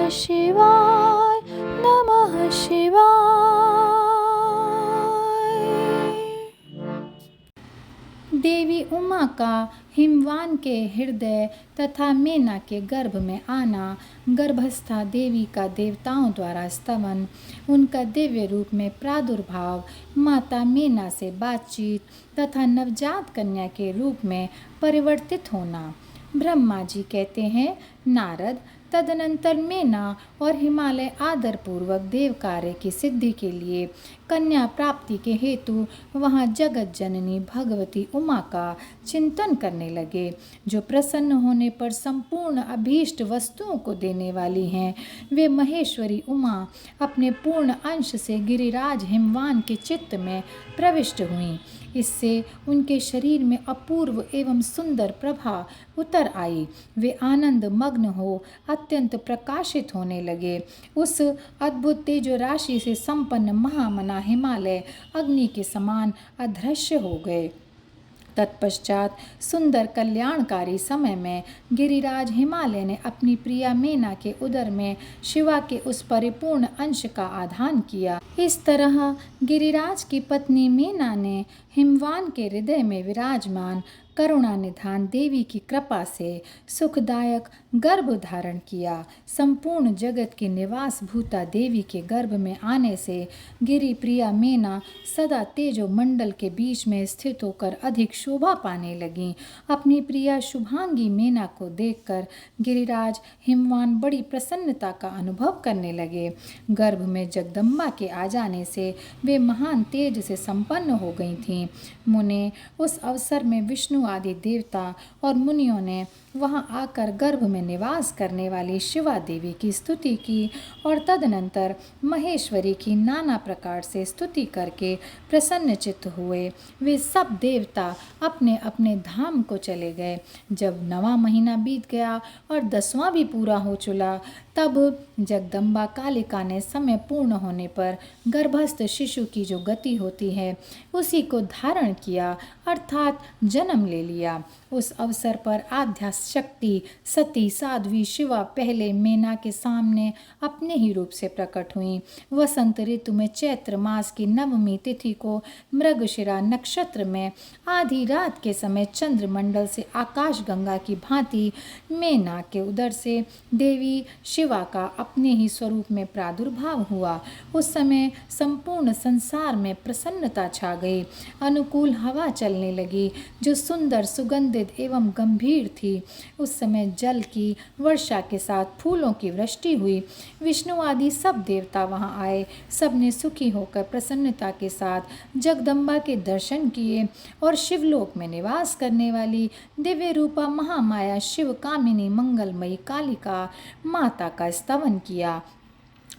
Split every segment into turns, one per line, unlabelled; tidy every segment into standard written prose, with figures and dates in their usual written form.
शिवाय नमः शिवाय। देवी उमा का हिमवान के हृदय तथा मेना के गर्भ में आना, गर्भस्था देवी का देवताओं द्वारा स्तवन, उनका दिव्य रूप में प्रादुर्भाव, माता मेना से बातचीत तथा नवजात कन्या के रूप में परिवर्तित होना। ब्रह्मा जी कहते हैं, नारद, तदनंतर मेना और हिमालय आदरपूर्वक देव कार्य की सिद्धि के लिए कन्या प्राप्ति के हेतु वहाँ जगत जननी भगवती उमा का चिंतन करने लगे, जो प्रसन्न होने पर संपूर्ण अभीष्ट वस्तुओं को देने वाली हैं। वे महेश्वरी उमा अपने पूर्ण अंश से गिरिराज हिमवान के चित्त में प्रविष्ट हुईं। इससे उनके शरीर में अपूर्व एवं सुंदर प्रभा उतर आई। वे आनंद मग्न हो अत्यंत प्रकाशित होने लगे। उस अद्भुत तेजो राशि से संपन्न महामना हिमालय अग्नि के समान अदृश्य हो गए। तत्पश्चात सुंदर कल्याणकारी समय में गिरिराज हिमालय ने अपनी प्रिया मेना के उदर में शिवा के उस परिपूर्ण अंश का आधान किया। इस तरह गिरिराज की पत्नी मेना ने हिमवान के हृदय में विराजमान करुणा निधान देवी की कृपा से सुखदायक गर्भ धारण किया। संपूर्ण जगत की निवास भूता देवी के गर्भ में आने से गिरि प्रिया मेना सदा तेजो मंडल के बीच में स्थित होकर अधिक शोभा पाने लगीं। अपनी प्रिया शुभांगी मेना को देखकर गिरिराज हिमवान बड़ी प्रसन्नता का अनुभव करने लगे। गर्भ में जगदम्बा के आ जाने से वे महान तेज से संपन्न हो गई थीं। मुने उस अवसर में विष्णु आदि देवता और मुनियों ने वहां आकर गर्भ में निवास करने वाली शिवा देवी की स्तुति की और तदनंतर महेश्वरी की नाना प्रकार से स्तुति करके प्रसन्न चित्त हुए। वे सब देवता अपने अपने धाम को चले गए। जब 9वां महीना बीत गया और 10वां भी पूरा हो चला, तब जगदम्बा कालिका ने समय पूर्ण होने पर गर्भस्थ शिशु की जो गति होती है उसी को धारण किया, अर्थात जन्म ले लिया। उस अवसर पर आद्या शक्ति सती साध्वी शिवा पहले मेना के सामने अपने ही रूप से प्रकट हुई। वसंत ऋतु में चैत्र मास की 9वीं तिथि को मृगशिरा नक्षत्र में आधी रात के समय चंद्रमंडल से आकाश गंगा की भांति मेना के उदर से देवी शिवा का अपने ही स्वरूप में प्रादुर्भाव हुआ। उस समय संपूर्ण संसार में प्रसन्नता छा गई। अनुकूल हवा चलने लगी जो सुंदर सुगंधित एवं गंभीर थी। उस समय जल की वर्षा के साथ फूलों की वृष्टि हुई। विष्णु आदि सब देवता वहां आए। सबने सुखी होकर प्रसन्नता के साथ जगदम्बा के दर्शन किए और शिवलोक में निवास करने वाली दिव्य रूपा महामाया शिव कामिनी मंगलमयी कालिका माता का स्तवन किया।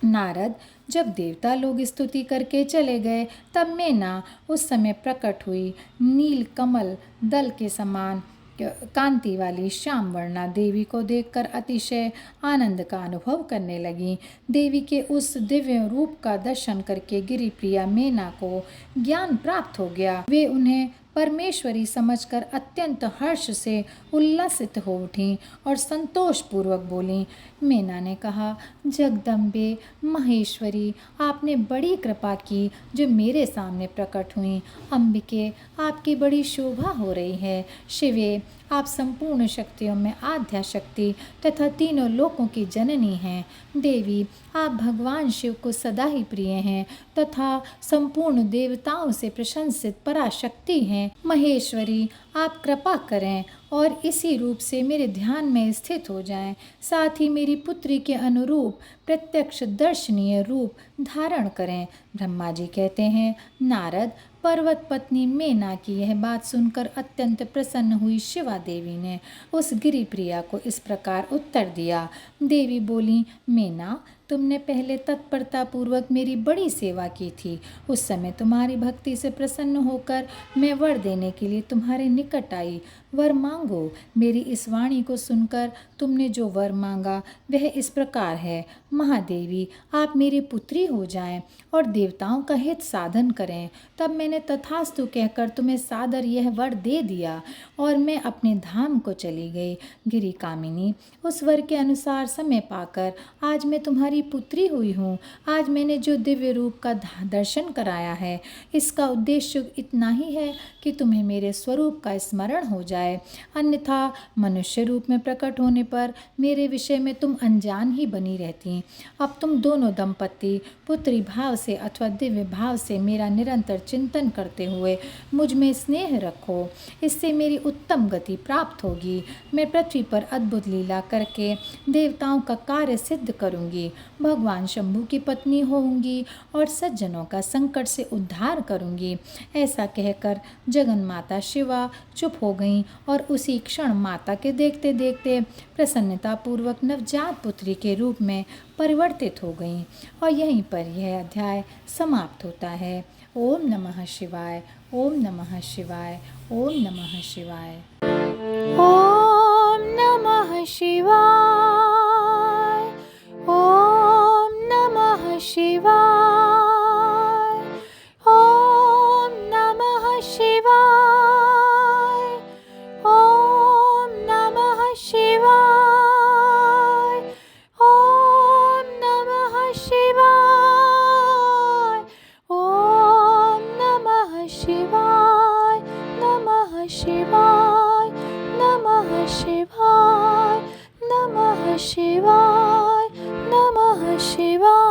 नारद, जब देवता लोग स्तुति करके चले गए तब मेना उस समय प्रकट हुई। नील कमल दल के समान कांति वाली श्याम वर्णा देवी को देखकर अतिशय आनंद का अनुभव करने लगी। देवी के उस दिव्य रूप का दर्शन करके गिरिप्रिया मेना को ज्ञान प्राप्त हो गया। वे उन्हें परमेश्वरी समझकर अत्यंत हर्ष से उल्लसित हो उठी और संतोष पूर्वक बोली। मेना ने कहा, जगदम्बे महेश्वरी, आपने बड़ी कृपा की जो मेरे सामने प्रकट हुई। अंबिके, आपकी बड़ी शोभा हो रही है। शिवे, आप संपूर्ण शक्तियों में आद्या शक्ति तथा तीनों लोकों की जननी हैं। देवी, आप भगवान शिव को सदा ही प्रिय हैं तथा संपूर्ण देवताओं से प्रशंसित पराशक्ति हैं। महेश्वरी, आप कृपा करें और इसी रूप से मेरे ध्यान में स्थित हो जाएं। साथ ही मेरी पुत्री के अनुरूप प्रत्यक्ष दर्शनीय रूप धारण करें। ब्रह्मा जी कहते हैं, नारद, पर्वत पत्नी मेना की यह बात सुनकर अत्यंत प्रसन्न हुई शिवा देवी ने उस गिरिप्रिया को इस प्रकार उत्तर दिया। देवी बोली, मेना, तुमने पहले तत्परतापूर्वक मेरी बड़ी सेवा की थी। उस समय तुम्हारी भक्ति से प्रसन्न होकर मैं वर देने के लिए तुम्हारे निकट आई। वर मांगो। मेरी इस वाणी को सुनकर तुमने जो वर मांगा वह इस प्रकार है, महादेवी आप मेरी पुत्री हो जाएं और देवताओं का हित साधन करें। तब मैंने तथास्तु कहकर तुम्हें सादर यह वर दे दिया और मैं अपने धाम को चली गई। गिरी कामिनी, उस वर के अनुसार समय पाकर आज मैं तुम्हारी पुत्री हुई हूँ। आज मैंने जो दिव्य रूप का दर्शन कराया है, इसका उद्देश्य इतना ही है कि तुम्हें मेरे स्वरूप का स्मरण हो जाए, अन्यथा मनुष्य रूप में प्रकट होने पर मेरे विषय में तुम अनजान ही बनी रहती। अब तुम दोनों दंपत्ति पुत्री भाव से अथवा दिव्य भाव से मेरा निरंतर चिंतन करते हुए मुझ में स्नेह रखो, इससे मेरी उत्तम गति प्राप्त होगी। मैं पृथ्वी पर अद्भुत लीला करके देवताओं का कार्य सिद्ध करूंगी, भगवान शंभु की पत्नी होऊंगी और सज्जनों का संकट से उद्धार करूंगी। ऐसा कहकर जगन माता शिवा चुप हो गईं और उसी क्षण माता के देखते देखते प्रसन्नतापूर्वक नवजात पुत्री के रूप में परिवर्तित हो गईं। और यहीं पर यह अध्याय समाप्त होता है। ओम नमः शिवाय, ओम नमः शिवाय, ओम नमः शिवाय।
ओम नमः शिवाय, ओम नमः शिवाय, ओम नमः शिवाय, ओम नमः शिवाय, ओम नमः शिवाय, ओम नमः शिवाय, नमः शिवाय, नमः शिवाय, नमः शिवाय, नमः शिवाय।